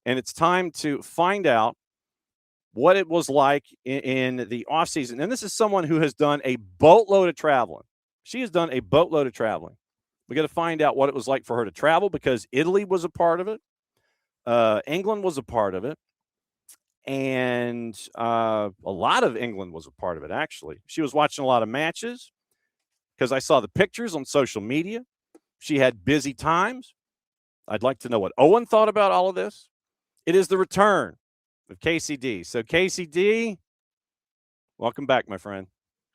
and it's time to find out what it was like in the off season. And this is someone who has done a boatload of traveling. She has done a boatload of traveling. We got to find out what it was like for her to travel, because Italy was a part of it. England was a part of it. And a lot of England was a part of it, actually. She was watching a lot of matches because I saw the pictures on social media. She had busy times. I'd like to know what Owen thought about all of this. It is the return of Kacey D. So, Kacey D, welcome back, my friend.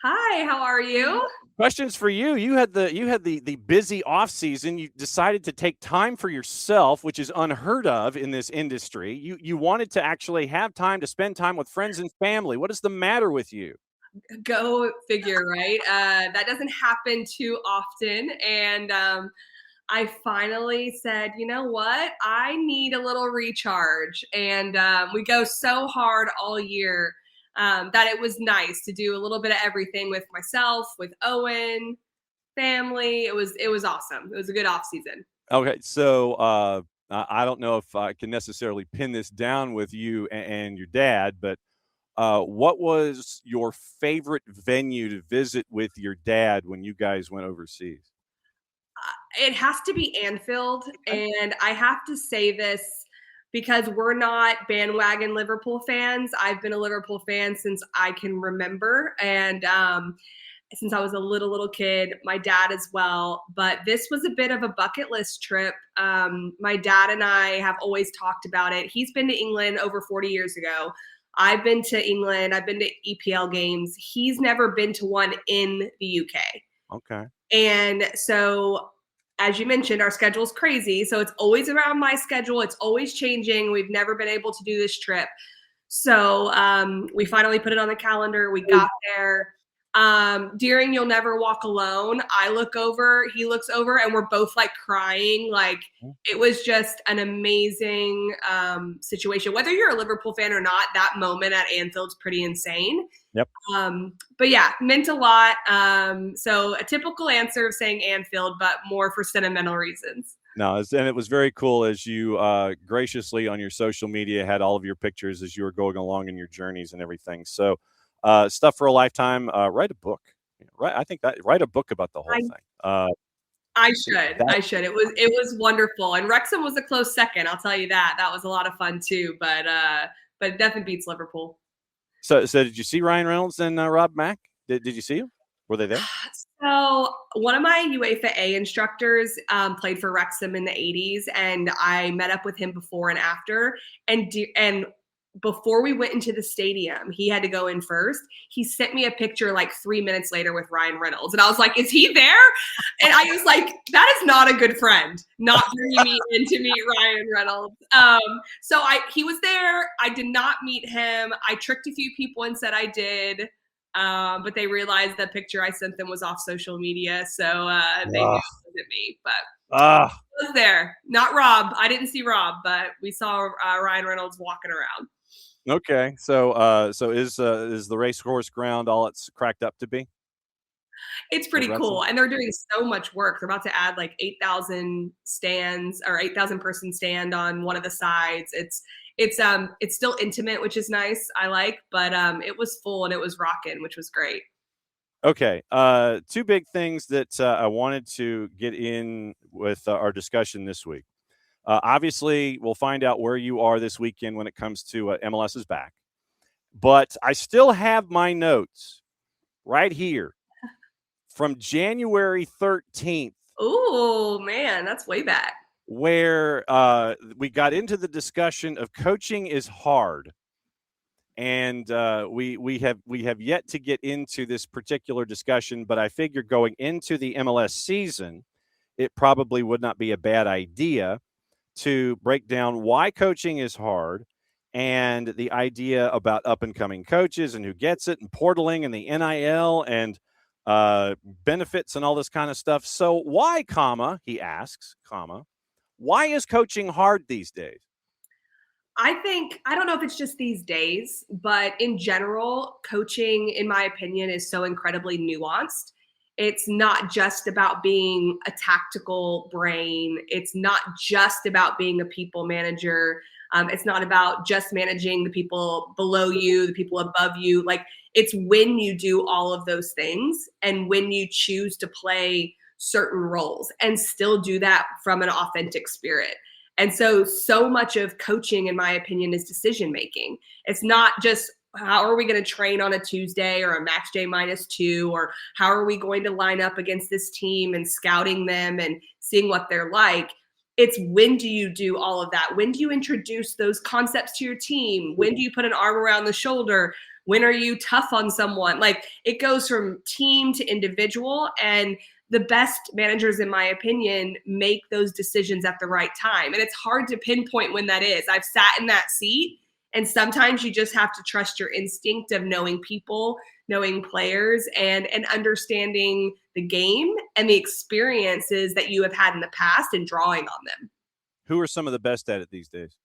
Hi, how are you? Questions for you. You had the busy off season. You decided to take time for yourself, which is unheard of in this industry. You wanted to actually have time to spend time with friends and family. What is the matter with you? Go figure, right? That doesn't happen too often. And I finally said, you know what? I need a little recharge. And we go so hard all year that it was nice to do a little bit of everything with myself, with Owen, family. It was awesome. It was a good off season. Okay, so I don't know if I can necessarily pin this down with you and your dad, but what was your favorite venue to visit with your dad when you guys went overseas? It has to be Anfield, Okay. and I have to say this because we're not bandwagon Liverpool fans. I've been a Liverpool fan since I can remember, and since I was a little kid, my dad as well. But this was a bit of a bucket list trip. My dad and I have always talked about it. He's been to England over 40 years ago. I've been to England. I've been to EPL games. He's never been to one in the UK. Okay. And so, as you mentioned, our schedule's crazy. So it's always around my schedule. It's always changing. We've never been able to do this trip. So we finally put it on the calendar. We got there. During You'll Never Walk Alone, I look over, he looks over, and we're both like crying. Like, it was just an amazing situation. Whether you're a Liverpool fan or not, that moment at Anfield's pretty insane. Yep. But yeah, meant a lot. So a typical answer of saying Anfield, but more for sentimental reasons. No, and it was very cool as you graciously on your social media had all of your pictures as you were going along in your journeys and everything. So, stuff for a lifetime. Write a book. Right, I think that write a book about the whole I thing. I should. That, I should. It was wonderful. And Wrexham was a close second, I'll tell you that. That was a lot of fun too, but it definitely beats Liverpool. so did you see Ryan Reynolds and Rob Mack? Did you see them? Were they there? So one of my UEFA A instructors played for Wrexham in the 80s, and I met up with him before and after. And before we went into the stadium, he had to go in first. He sent me a picture like 3 minutes later with Ryan Reynolds. And I was like, is he there? And I was like, that is not a good friend, not bringing me in to meet Ryan Reynolds. So he was there. I did not meet him. I tricked a few people and said I did. But they realized the picture I sent them was off social media. So they knew it wasn't me. But Ah, I was there. Not Rob. I didn't see Rob, but we saw Ryan Reynolds walking around. okay. So is the racecourse ground all it's cracked up to be It's at pretty Wrexham? cool. And they're doing so much work. They're about to add like 8,000 stands or 8,000 person stand on one of the sides. It's still intimate, which is nice. I like, but it was full and it was rocking, which was great. Okay. Two big things that I wanted to get in with our discussion this week. Obviously, we'll find out where you are this weekend when it comes to MLS is back. But I still have my notes right here from January 13th, Oh man, that's way back. where we got into the discussion of coaching is hard. And we have yet to get into this particular discussion, but I figure going into the MLS season, it probably would not be a bad idea to break down why coaching is hard and the idea about up and coming coaches and who gets it and portaling and the NIL and benefits and all this kind of stuff. So why, he asks, why is coaching hard these days? I don't know if it's just these days, but in general, coaching, in my opinion, is so incredibly nuanced. It's not just about being a tactical brain. It's not just about being a people manager. It's not about just managing the people below you, the people above you. Like, it's when you do all of those things and when you choose to play certain roles and still do that from an authentic spirit. And so much of coaching, in my opinion, is decision making. It's not just how are we going to train on a Tuesday or a match day -2, or how are we going to line up against this team and scouting them and seeing what they're like. It's when do you do all of that? When do you introduce those concepts to your team? When do you put an arm around the shoulder? When are you tough on someone? Like, it goes from team to individual, and the best managers, in my opinion, make those decisions at the right time. And it's hard to pinpoint when that is. I've sat in that seat, and sometimes you just have to trust your instinct of knowing people, knowing players, and understanding the game and the experiences that you have had in the past and drawing on them. Who are some of the best at it these days?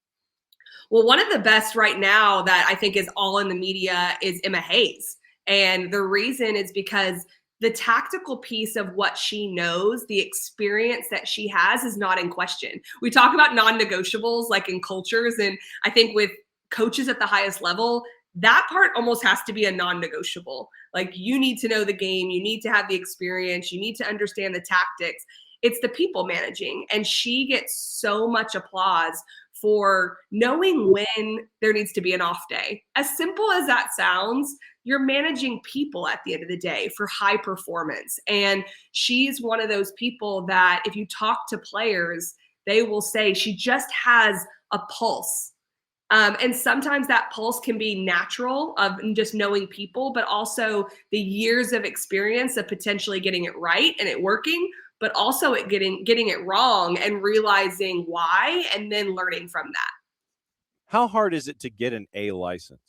Well, one of the best right now that I think is all in the media is Emma Hayes. And the reason is because the tactical piece of what she knows, the experience that she has, is not in question. We talk about non-negotiables like in cultures, and I think with coaches at the highest level, that part almost has to be a non-negotiable. Like, you need to know the game, you need to have the experience, you need to understand the tactics. It's the people managing, and she gets so much applause for knowing when there needs to be an off day. As simple as that sounds, you're managing people at the end of the day for high performance. And she's one of those people that if you talk to players, they will say she just has a pulse. And sometimes that pulse can be natural of just knowing people, but also the years of experience of potentially getting it right and it working, but also it getting it wrong and realizing why and then learning from that. How hard is it to get an A license?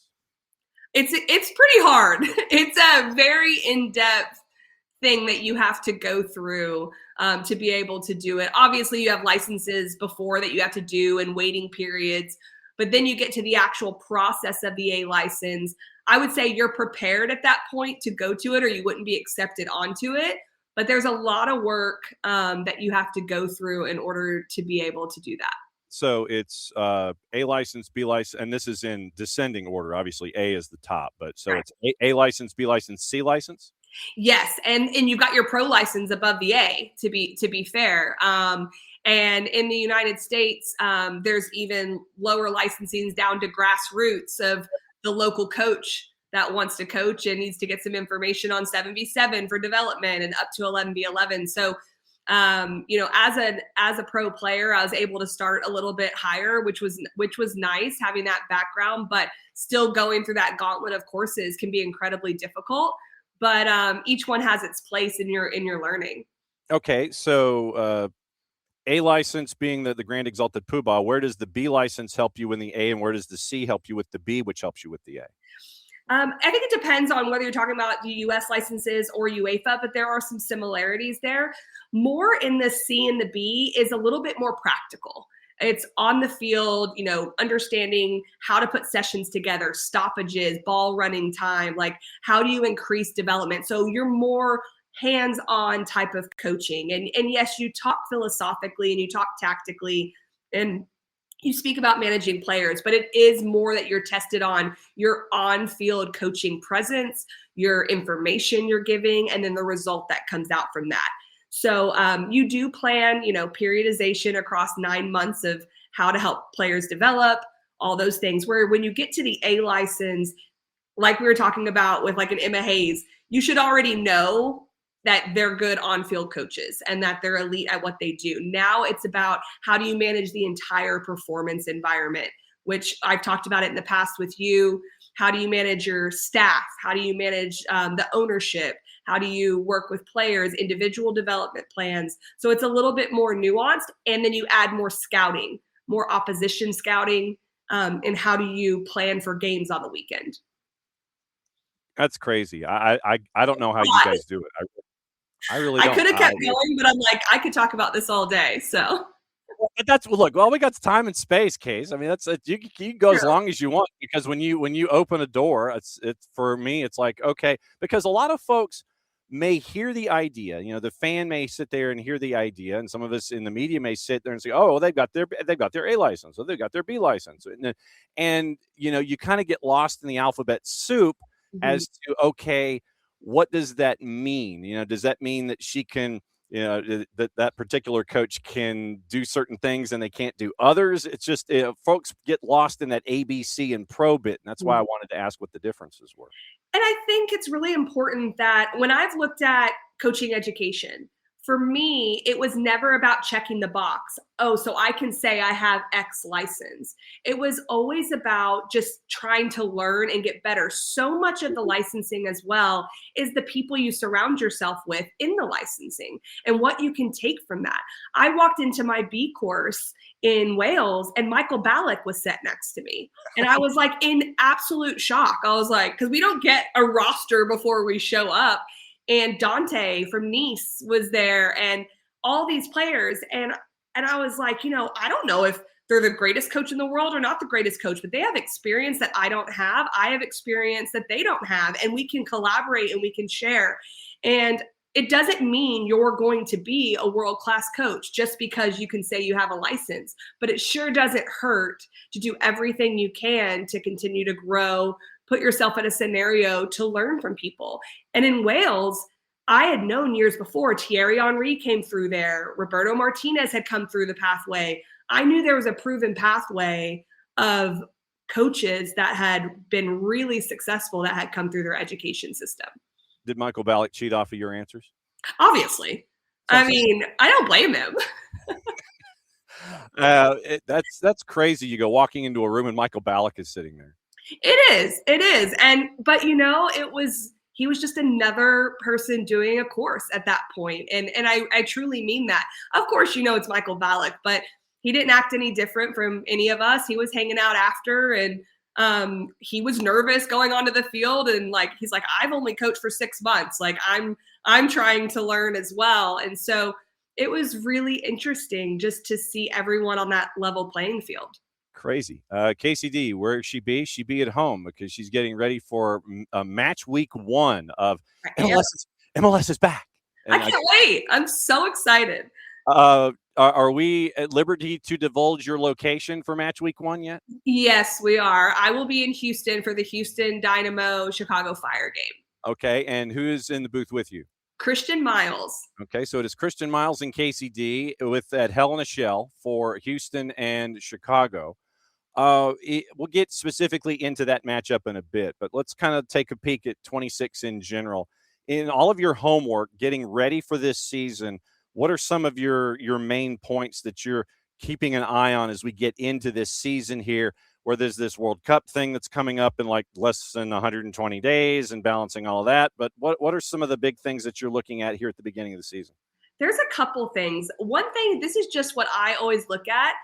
It's pretty hard. It's a very in-depth thing that you have to go through to be able to do it. Obviously, you have licenses before that you have to do and waiting periods, but then you get to the actual process of the A license. I would say you're prepared at that point to go to it, or you wouldn't be accepted onto it. But there's a lot of work that you have to go through in order to be able to do that. So it's A license, B license, and this is in descending order. Obviously, A is the top, but so Right. it's A license, B license, C license. Yes, and you got your pro license above the A. To be fair, and in the United States, there's even lower licensings down to grassroots of the local coach that wants to coach and needs to get some information on 7v7 for development and up to 11v11. So, as a pro player, I was able to start a little bit higher, which was nice having that background, but still going through that gauntlet of courses can be incredibly difficult. But each one has its place in your learning. Okay, so A license being the grand exalted poobah. Where does the B license help you in the A, and where does the C help you with the B, which helps you with the A? I think it depends on whether you're talking about the U.S. licenses or UEFA, but there are some similarities there. More in the C and the B is a little bit more practical. It's on the field, understanding how to put sessions together, stoppages, ball running time, like how do you increase development? So you're more hands-on type of coaching. And yes, you talk philosophically and you talk tactically and you speak about managing players, but it is more that you're tested on your on-field coaching presence, your information you're giving, and then the result that comes out from that. So you do plan, periodization across 9 months of how to help players develop, all those things. Where when you get to the A license, like we were talking about with like an Emma Hayes, you should already know that they're good on-field coaches and that they're elite at what they do. Now it's about how do you manage the entire performance environment, which I've talked about it in the past with you. How do you manage your staff? How do you manage the ownership? How do you work with players, individual development plans? So it's a little bit more nuanced. And then you add more scouting, more opposition scouting, and how do you plan for games on the weekend? That's crazy. I don't know how you guys do it. I really I don't. could have kept going, but I'm like, I could talk about this all day. So Look. Well, we got time and space, Case. I mean, you can go as True. long as you want, because when you open a door, it's for me, it's like, okay, because a lot of folks may hear the idea. The fan may sit there and hear the idea, and some of us in the media may sit there and say, "Oh, well, they've got their A license, or they've got their B license," and you kind of get lost in the alphabet soup as to, okay, what does that mean? Does that mean that she can, that particular coach can do certain things and they can't do others? It's just folks get lost in that ABC and pro bit, and that's why I wanted to ask what the differences were. And I think it's really important that when I've looked at coaching education, for me, it was never about checking the box. Oh, so I can say I have X license. It was always about just trying to learn and get better. So much of the licensing as well is the people you surround yourself with in the licensing and what you can take from that. I walked into my B course in Wales and Michael Ballack was sat next to me. And I was like in absolute shock. I was like, because we don't get a roster before we show up. And Dante from Nice was there and all these players. And I was like, I don't know if they're the greatest coach in the world or not the greatest coach, but they have experience that I don't have. I have experience that they don't have. And we can collaborate and we can share. And it doesn't mean you're going to be a world-class coach just because you can say you have a license, but it sure doesn't hurt to do everything you can to continue to grow, put yourself in a scenario to learn from people. And in Wales, I had known years before, Thierry Henry came through there. Roberto Martinez had come through the pathway. I knew there was a proven pathway of coaches that had been really successful that had come through their education system. Did Michael Ballack cheat off of your answers? Obviously. I mean, I don't blame him. That's crazy. You go walking into a room and Michael Ballack is sitting there. It is. But he was just another person doing a course at that point. And I truly mean that. Of course, it's Michael Ballack, but he didn't act any different from any of us. He was hanging out after and he was nervous going onto the field and he's like, I've only coached for 6 months. I'm trying to learn as well. And so it was really interesting just to see everyone on that level playing field. Crazy. Kacey D, where she be? She be at home because she's getting ready for match week 1 of MLS is back. And I can't wait. I'm so excited. Are we at liberty to divulge your location for match week 1 yet? Yes, we are. I will be in Houston for the Houston Dynamo Chicago Fire game. Okay. And who is in the booth with you? Christian Miles. Okay. So it is Christian Miles and Kacey D at Hell in a Shell for Houston and Chicago. We'll get specifically into that matchup in a bit, but let's kind of take a peek at 26 in general. In all of your homework, getting ready for this season, what are some of your main points that you're keeping an eye on as we get into this season here, where there's this World Cup thing that's coming up in less than 120 days and balancing all of that? But what are some of the big things that you're looking at here at the beginning of the season? There's a couple things. One thing, this is just what I always look at.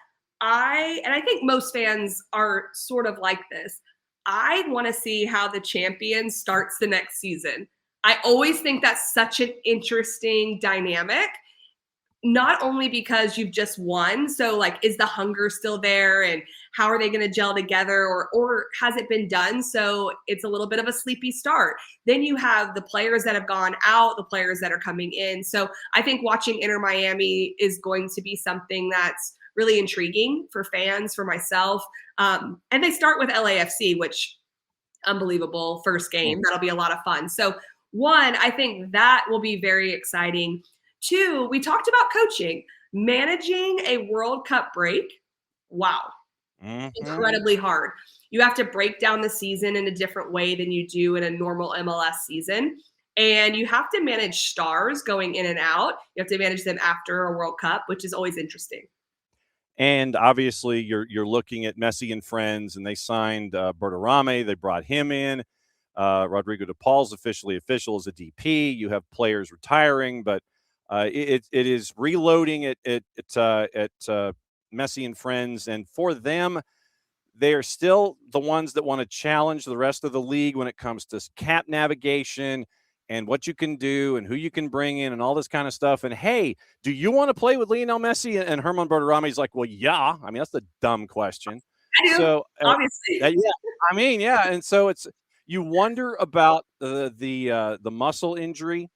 I think most fans are sort of like this. I want to see how the champion starts the next season. I always think that's such an interesting dynamic, not only because you've just won. So is the hunger still there and how are they going to gel together or has it been done? So it's a little bit of a sleepy start. Then you have the players that have gone out, the players that are coming in. So I think watching Inter Miami is going to be something that's really intriguing for fans, for myself. And they start with LAFC, which unbelievable first game. That'll be a lot of fun. So 1, I think that will be very exciting. 2, we talked about coaching, managing a World Cup break. Wow. Incredibly hard. You have to break down the season in a different way than you do in a normal MLS season. And you have to manage stars going in and out. You have to manage them after a World Cup, which is always interesting. And obviously, you're looking at Messi and friends, and they signed Berterame. They brought him in. Rodrigo de Paul's official as a DP. You have players retiring, but it is reloading at Messi and friends. And for them, they are still the ones that want to challenge the rest of the league when it comes to cap navigation and what you can do and who you can bring in and all this kind of stuff. And, hey, do you want to play with Lionel Messi? And Herman Berterame's like, well, yeah. I mean, that's a dumb question. I do, so, obviously. Yeah. And so you wonder about the muscle injury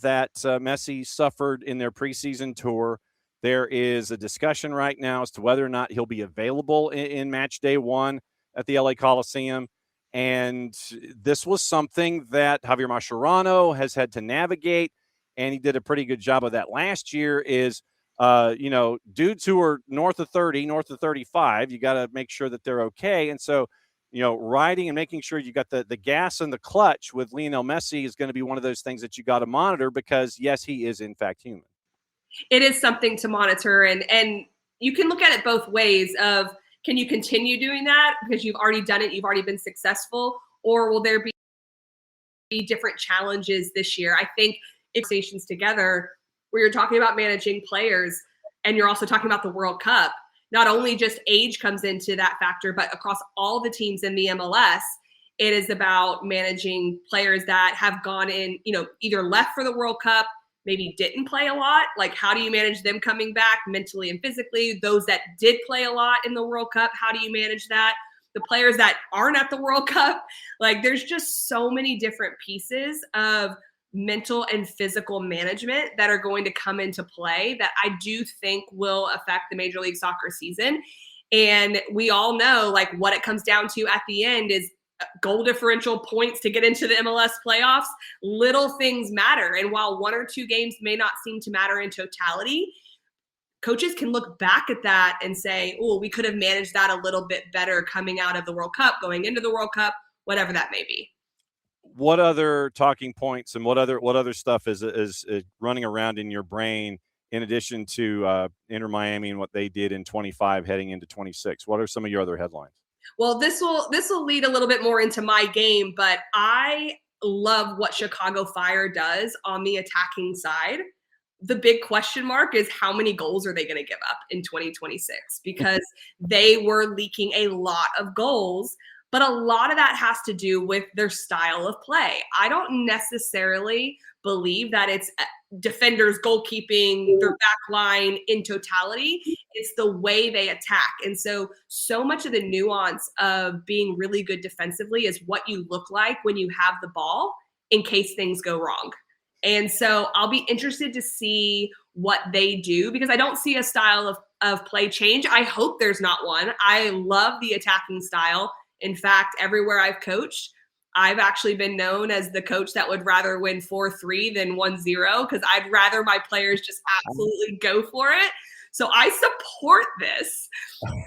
that Messi suffered in their preseason tour. There is a discussion right now as to whether or not he'll be available in match day one at the LA Coliseum. And this was something that Javier Mascherano has had to navigate, and he did a pretty good job of that last year. Is dudes who are north of 30, north of 35, you got to make sure that they're okay. And so, riding and making sure you got the gas and the clutch with Lionel Messi is going to be one of those things that you got to monitor because, yes, he is in fact human. It is something to monitor, and you can look at it both ways of, can you continue doing that because you've already done it, you've already been successful, or will there be different challenges this year? I think stations together where you're talking about managing players and you're also talking about the World Cup, not only just age comes into that factor, but across all the teams in the MLS, it is about managing players that have gone in, either left for the World Cup, maybe didn't play a lot. Like, how do you manage them coming back mentally and physically? Those that did play a lot in the World Cup, how do you manage that? The players that aren't at the World Cup, like, there's just so many different pieces of mental and physical management that are going to come into play that I do think will affect the Major League Soccer season. And we all know, like, what it comes down to at the end is goal differential points to get into the MLS playoffs. Little things matter. And while one or two games may not seem to matter in totality, coaches can look back at that and say, oh, we could have managed that a little bit better coming out of the World Cup, going into the World Cup, whatever that may be. What other talking points and what other stuff is running around in your brain in addition to Inter Miami and what they did in 25 heading into 26? What are some of your other headlines? Well, this will lead a little bit more into my game, but I love what Chicago Fire does on the attacking side. The big question mark is, how many goals are they going to give up in 2026? Because they were leaking a lot of goals, but a lot of that has to do with their style of play. I don't necessarily believe that it's defenders, goalkeeping, their back line in totality. It's the way they attack. And so much of the nuance of being really good defensively is what you look like when you have the ball in case things go wrong. And so I'll be interested to see what they do, because I don't see a style of play change. I hope there's not one. I love the attacking style. In fact, everywhere I've coached, I've actually been known as the coach that would rather win 4-3 than 1-0, because I'd rather my players just absolutely go for it. So I support this.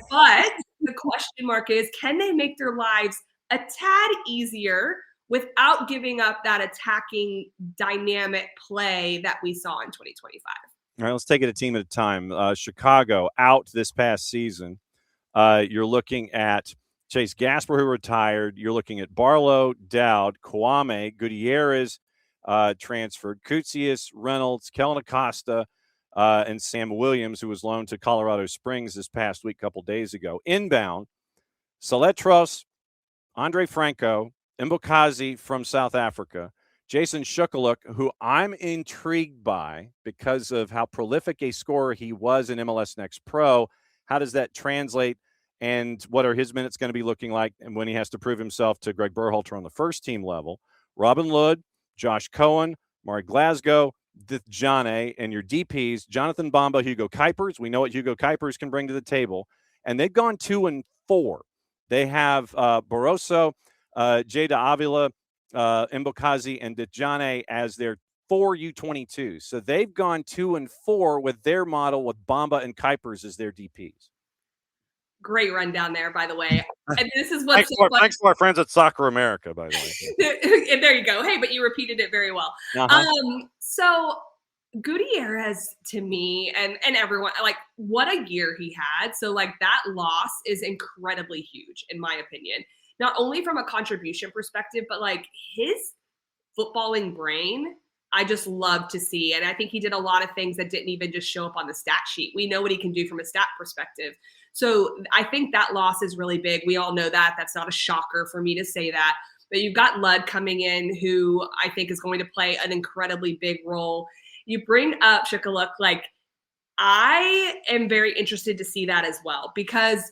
But the question mark is, can they make their lives a tad easier without giving up that attacking dynamic play that we saw in 2025? All right, let's take it a team at a time. Chicago out this past season. You're looking at Chase Gasper, who retired. You're looking at Barlow, Dowd, Kwame, Gutierrez transferred, Koutsias, Reynolds, Kellen Acosta, and Sam Williams, who was loaned to Colorado Springs this past week, a couple days ago. Inbound, Saletros, Andre Franco, Mbokazi from South Africa, Jason Shukaluk, who I'm intrigued by because of how prolific a scorer he was in MLS Next Pro. How does that translate, and what are his minutes going to be looking like, and when he has to prove himself to Greg Berhalter on the first team level? Robin Lod, Josh Cohen, Mari Glasgow, Dithjane, and your DPs, Jonathan Bamba, Hugo Kuipers. We know what Hugo Kuipers can bring to the table, and they've gone 2-4. They have Barroso, Jada Avila, Mbokazi, and Dithjane as their 4 U22s. So they've gone 2-4 with their model, with Bamba and Kuipers as their DPs. Great rundown there, by the way. And this is what's thanks to our friends at Soccer America, by the way. And there you go. Hey, but you repeated it very well. So Gutierrez, to me, and everyone, like, what a year he had. So, like, that loss is incredibly huge, in my opinion. Not only from a contribution perspective, but, like, his footballing brain, I just love to see. And I think he did a lot of things that didn't even just show up on the stat sheet. We know what he can do from a stat perspective. So I think that loss is really big. We all know that. That's not a shocker for me to say that. But you've got Lod coming in, who I think is going to play an incredibly big role. You bring up Shukaluk. Like, I am very interested to see that as well, because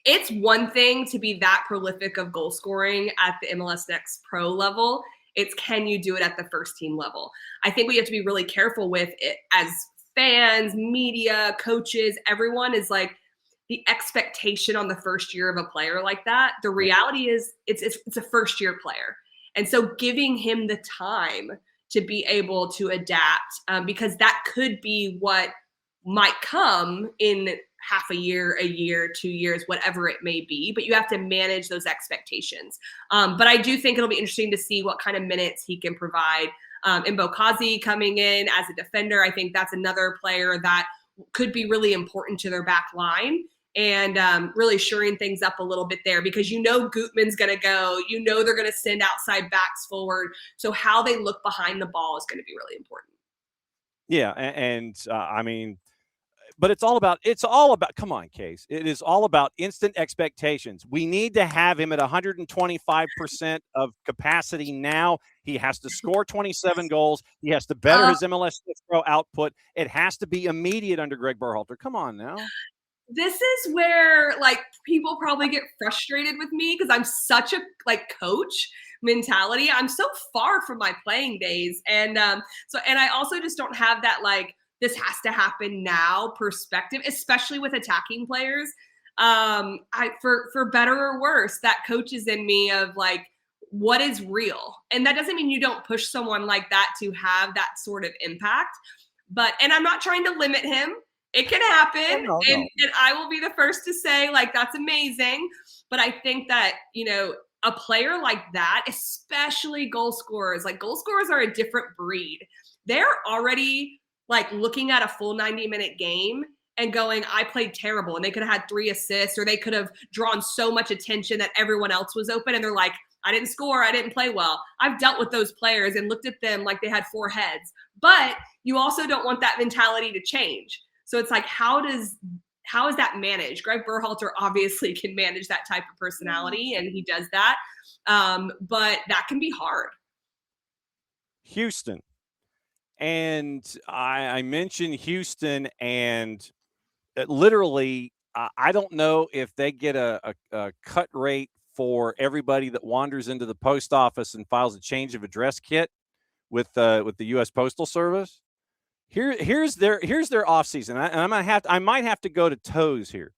it's one thing to be that prolific of goal scoring at the MLS Next Pro level. It's can you do it at the first team level? I think we have to be really careful with it as fans, media, coaches, everyone is like the expectation on the first year of a player like that. The reality is it's a first year player. And so giving him the time to be able to adapt, because that could be what might come in half a year, 2 years, whatever it may be, but you have to manage those expectations. But I do think it'll be interesting to see what kind of minutes he can provide. Mbokazi coming in as a defender, I think that's another player that could be really important to their back line and really shoring things up a little bit there because Gutman's going to go, they're going to send outside backs forward. So how they look behind the ball is going to be really important. Yeah, and I mean, but it's all about come on, Case. It is all about instant expectations. We need to have him at 125% of capacity now. He has to score 27 goals. He has to better his MLS Pro output. It has to be immediate under Greg Berhalter. Come on now. This is where people probably get frustrated with me because I'm such a coach mentality. I'm so far from my playing days. And and I also just don't have that this has to happen now perspective, especially with attacking players. For better or worse, that coaches in me of what is real. And that doesn't mean you don't push someone like that to have that sort of impact. And I'm not trying to limit him. It can happen. No. And I will be the first to say that's amazing. But I think that, a player like that, especially goal scorers are a different breed. They're already looking at a full 90-minute game and going, I played terrible. And they could have had 3 assists or they could have drawn so much attention that everyone else was open. And they're like, I didn't score. I didn't play well. I've dealt with those players and looked at them like they had 4 heads. But you also don't want that mentality to change. So it's how is that managed? Greg Berhalter obviously can manage that type of personality, and he does that. But that can be hard. Houston. And I mentioned Houston, and literally, I don't know if they get a cut rate for everybody that wanders into the post office and files a change of address kit with the U.S. Postal Service. Here's their offseason, and I might have to go to toes here.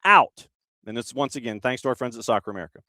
Out, and it's once again thanks to our friends at Soccer America,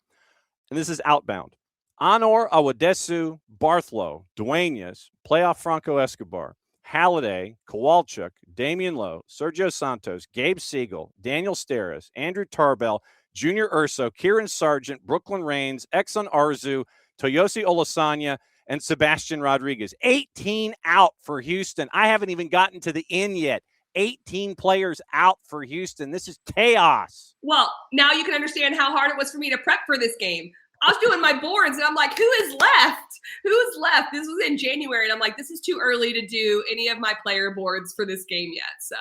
and this is outbound. Honor Awadesu, Barthlow, Duenas, Playoff Franco Escobar, Halliday, Kowalczyk, Damian Lowe, Sergio Santos, Gabe Siegel, Daniel Steres, Andrew Tarbell, Junior Urso, Kieran Sargent, Brooklyn Rains, Exxon Arzu, Toyosi Olasanya, and Sebastian Rodriguez. 18 out for Houston. I haven't even gotten to the end yet. 18 players out for Houston. This is chaos. Well, now you can understand how hard it was for me to prep for this game. I was doing my boards, and I'm like, who is left? Who's left? This was in January, and I'm like, this is too early to do any of my player boards for this game yet. So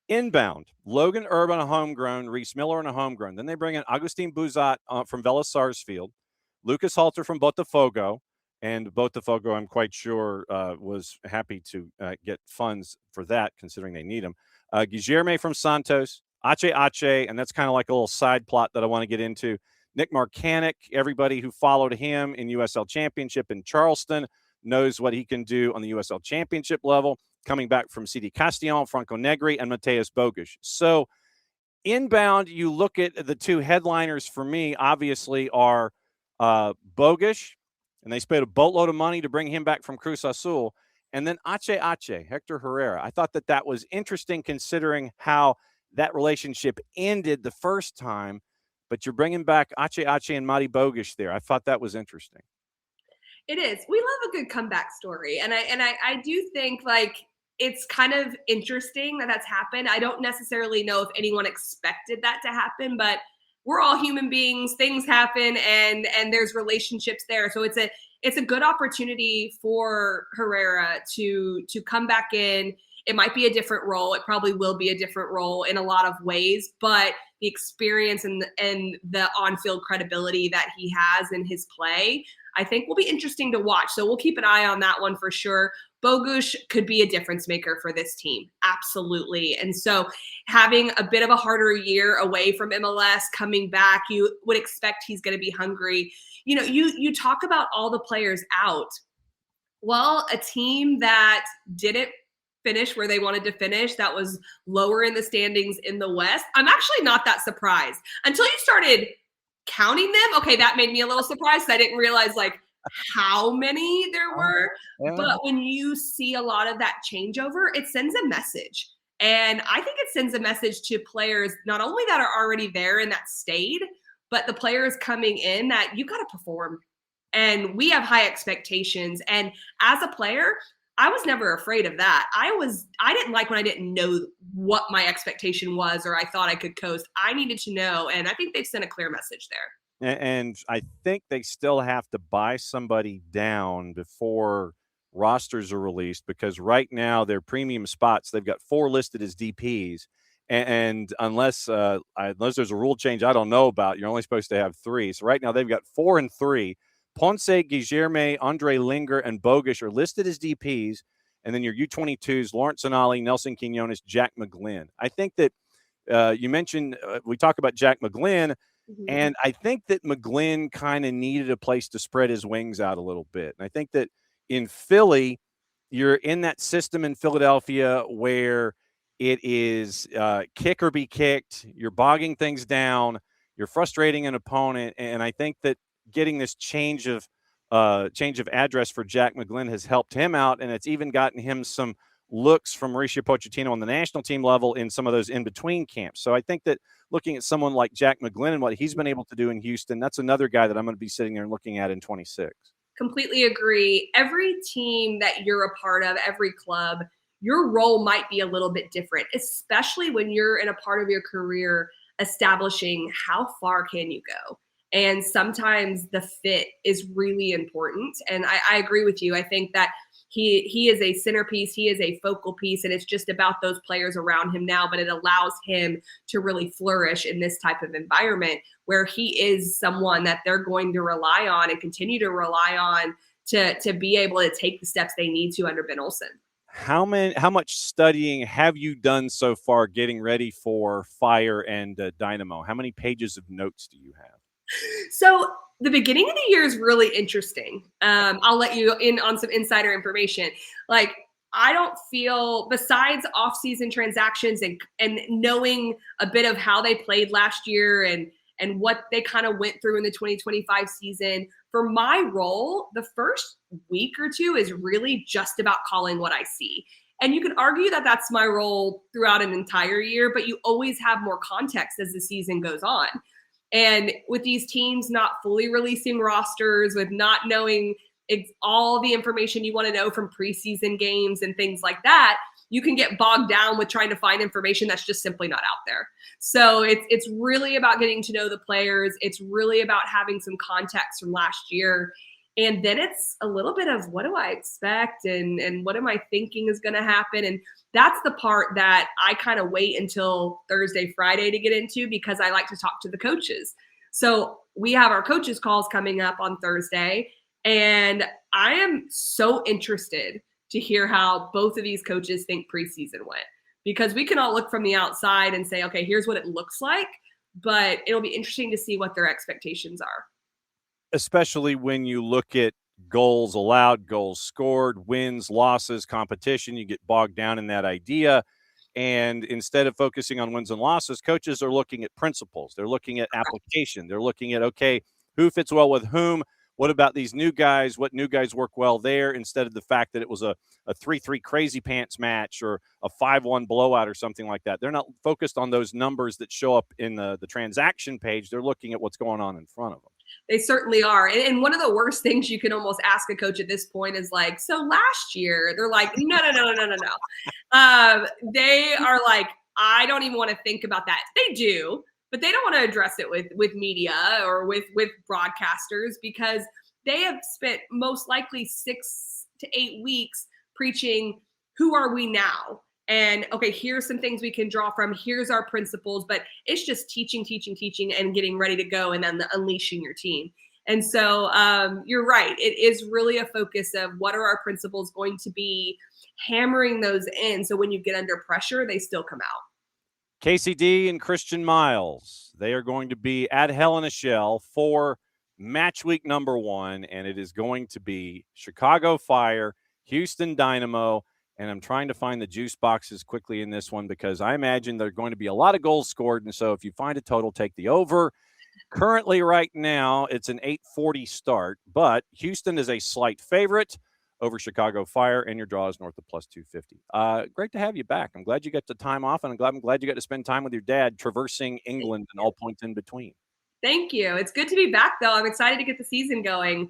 inbound, Logan Urban, a homegrown, Reese Miller, and a homegrown. Then they bring in Agustin Buzat from Vélez Sarsfield, Lucas Halter from Botafogo, and Botafogo, I'm quite sure, was happy to get funds for that, considering they need them. Guilherme from Santos, Ache, and that's kind of like a little side plot that I want to get into. Nick Marcanic, everybody who followed him in USL Championship in Charleston knows what he can do on the USL Championship level, coming back from CD Castillon, Franco Negri, and Mateus Bogusz. So inbound, you look at the 2 headliners for me, obviously, are Bogusz, and they spent a boatload of money to bring him back from Cruz Azul, and then Ache, Hector Herrera. I thought that was interesting considering how that relationship ended the first time, but you're bringing back Ache and Mati Bogusz there. I thought that was interesting. It is. We love a good comeback story. And I do think it's kind of interesting that that's happened. I don't necessarily know if anyone expected that to happen, but we're all human beings. Things happen and there's relationships there. So it's a good opportunity for Herrera to come back in. It might be a different role. It probably will be a different role in a lot of ways, but the experience and the on-field credibility that he has in his play, I think will be interesting to watch. So we'll keep an eye on that one for sure. Bogusz could be a difference maker for this team. Absolutely. And so having a bit of a harder year away from MLS, coming back, you would expect he's going to be hungry. You talk about all the players out. Well, a team that didn't finish where they wanted to finish, that was lower in the standings in the West, I'm actually not that surprised. Until you started counting them, okay, that made me a little surprised. I didn't realize how many there were. Yeah. But when you see a lot of that changeover, it sends a message. And I think it sends a message to players, not only that are already there and that stayed, but the players coming in that you got to perform. And we have high expectations. And as a player, I was never afraid of that. I didn't like when I didn't know what my expectation was or I thought I could coast. I needed to know. And I think they've sent a clear message there. And I think they still have to buy somebody down before rosters are released, because right now their premium spots, they've got 4 listed as DPs. And unless there's a rule change I don't know about, you're only supposed to have 3. So right now they've got 4 and 3. Ponce, Guilherme, Andre Linger, and Bogusz are listed as DPs. And then your U22s, Lawrence Anali, Nelson Quinones, Jack McGlynn. I think that you mentioned, we talk about Jack McGlynn, and I think that McGlynn kind of needed a place to spread his wings out a little bit. And I think that in Philly, you're in that system in Philadelphia where it is kick or be kicked. You're bogging things down. You're frustrating an opponent. And I think that getting this change of address for Jack McGlynn has helped him out. And it's even gotten him some looks from Mauricio Pochettino on the national team level in some of those in-between camps. So I think that looking at someone like Jack McGlynn and what he's been able to do in Houston, that's another guy that I'm going to be sitting there and looking at in 26. Completely agree. Every team that you're a part of, every club, your role might be a little bit different, especially when you're in a part of your career establishing how far can you go. And sometimes the fit is really important. And I agree with you. I think that he is a centerpiece. He is a focal piece, and it's just about those players around him now. But it allows him to really flourish in this type of environment where he is someone that they're going to rely on and continue to rely on to be able to take the steps they need to under Ben Olsen. How much studying have you done so far getting ready for Fire and Dynamo? How many pages of notes do you have? So the beginning of the year is really interesting. I'll let you in on some insider information. I don't feel, besides off-season transactions and knowing a bit of how they played last year and what they kind of went through in the 2025 season, for my role, the first week or 2 is really just about calling what I see. And you can argue that that's my role throughout an entire year, but you always have more context as the season goes on. And with these teams not fully releasing rosters, with not knowing all the information you want to know from preseason games and things like that, you can get bogged down with trying to find information that's just simply not out there. So it's really about getting to know the players. It's really about having some context from last year. And then it's a little bit of what do I expect and what am I thinking is going to happen? And that's the part that I kind of wait until Thursday, Friday to get into, because I like to talk to the coaches. So we have our coaches calls coming up on Thursday, and I am so interested to hear how both of these coaches think preseason went, because we can all look from the outside and say, okay, here's what it looks like, but it'll be interesting to see what their expectations are. Especially when you look at goals allowed, goals scored, wins, losses, competition, you get bogged down in that idea. And instead of focusing on wins and losses, coaches are looking at principles. They're looking at application. They're looking at, okay, who fits well with whom? What about these new guys? What new guys work well there, instead of the fact that it was a 3-3 crazy pants match or a 5-1 blowout or something like that. They're not focused on those numbers that show up in the transaction page. They're looking at what's going on in front of them. They certainly are. And one of the worst things you can almost ask a coach at this point is like, so last year, they're like, no. They are like, I don't even want to think about that. They do, but they don't want to address it with media or with broadcasters, because they have spent most likely 6 to 8 weeks preaching, who are we now? And okay, here's some things we can draw from. Here's our principles, but it's just teaching and getting ready to go and then unleashing your team. And so you're right. It is really a focus of what are our principles going to be, hammering those in so when you get under pressure, they still come out. Casey D and Christian Miles, they are going to be at Hell in a Shell for match week number 1, and it is going to be Chicago Fire, Houston Dynamo, and I'm trying to find the juice boxes quickly in this one because I imagine there are going to be a lot of goals scored, and so if you find a total, take the over. Currently, right now, it's an 8:40 start, but Houston is a slight favorite over Chicago Fire, and your draw is north of plus 250. Great to have you back. I'm glad you got the time off, and I'm glad you got to spend time with your dad traversing England and all points in between. Thank you. It's good to be back, though. I'm excited to get the season going.